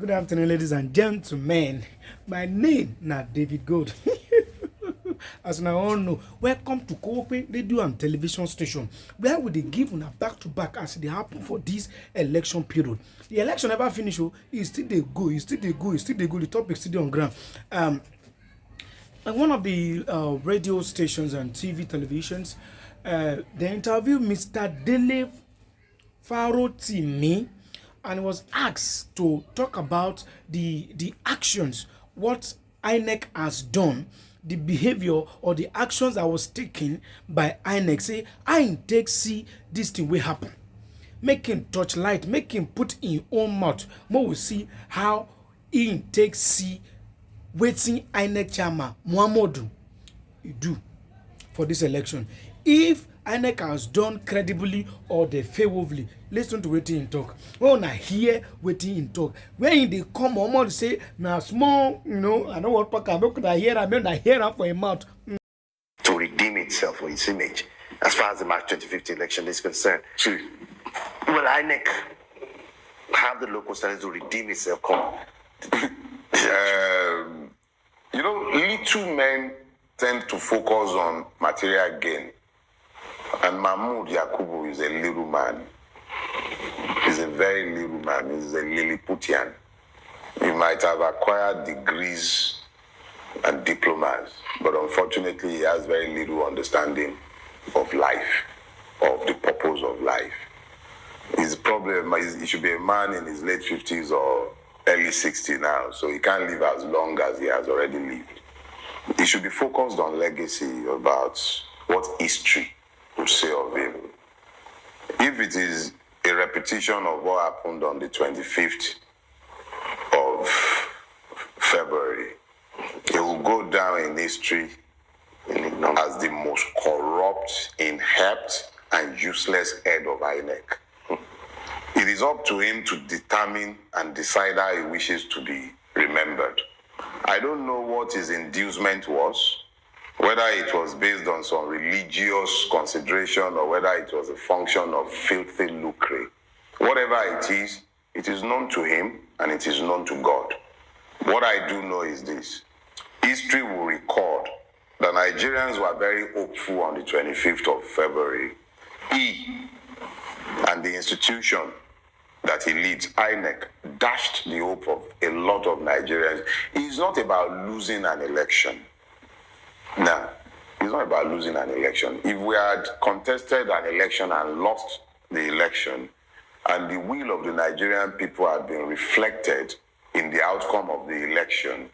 Good afternoon, ladies and gentlemen. My name is Davidgoldd. As you all know, welcome to Cooperative Radio and Television Station, where we dey give una back to back as they happen for this election period. The election never finish, it still dey go, the topic still dey on ground. And one of the radio stations and televisions, they interviewed Mr. Dele Farotimi, and was asked to talk about the actions, what INEC has done, the behavior or the actions that was taken by INEC. Say, I take see this thing will happen. Make him touch light, make him put in own mouth. More will see how he take see waiting INEC chairman Mahmood do for this election. If INEC has done credibly or they favorably, listen to what he talk. When I hear what he talk, when they come on say, now small, I don't want to hear him for a mouth. To redeem itself or its image, as far as the March 2015 election is concerned. Well, INEC have the local studies to redeem itself. Little men tend to focus on material gain. And Mahmood Yakubu is a little man. He's a very little man. He's a Lilliputian. He might have acquired degrees and diplomas, but unfortunately he has very little understanding of life, of the purpose of life. His problem is he should be a man in his late 50s or early 60s now, so he can't live as long as he has already lived. He should be focused on legacy, about what history would say of him. If it is a repetition of what happened on the 25th of February, it will go down in history as the most corrupt, inept, and useless head of INEC. It is up to him to determine and decide how he wishes to be remembered. I don't know what his inducement was, whether it was based on some religious consideration or whether it was a function of filthy lucre. Whatever it is known to him and it is known to God. What I do know is this: history will record that Nigerians were very hopeful on the 25th of February. He and the institution that he leads, INEC, dashed the hope of a lot of Nigerians. It's not about losing an election. No, it's not about losing an election. If we had contested an election and lost the election, and the will of the Nigerian people had been reflected in the outcome of the election,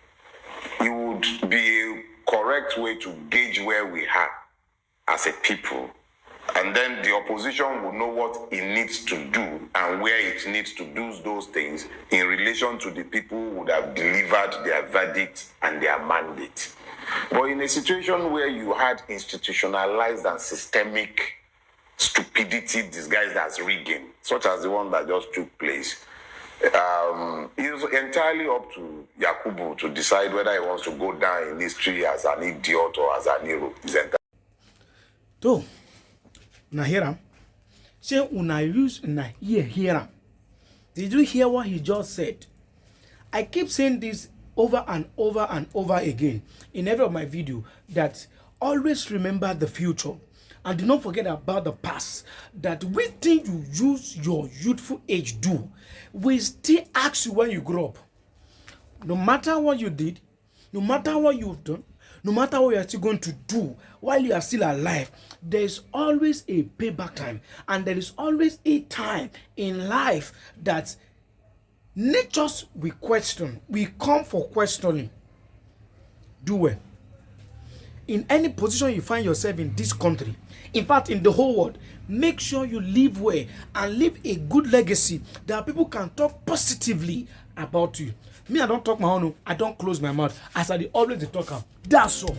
it would be a correct way to gauge where we are as a people. And then the opposition will know what it needs to do and where it needs to do those things in relation to the people who would have delivered their verdict and their mandate. But in a situation where you had institutionalized and systemic stupidity disguised as rigging, such as the one that just took place, it was entirely up to Yakubu to decide whether he wants to go down in history as an idiot or as an hero. So, na hear him. Say una use na hear him. Did you hear what he just said? I keep saying this over and over and over again in every of my video, that always remember the future and do not forget about the past. That everything you use your youthful age do will still ask you when you grow up. No matter what you did, no matter what you've done, no matter what you are still going to do while you are still alive, there is always a payback time, and there is always a time in life that natures we question. We come for questioning. Do well. In any position you find yourself in this country, in fact in the whole world, make sure you live well and leave a good legacy that people can talk positively about you. Me, I don't talk my own, I don't close my mouth, as I always talk. That's all.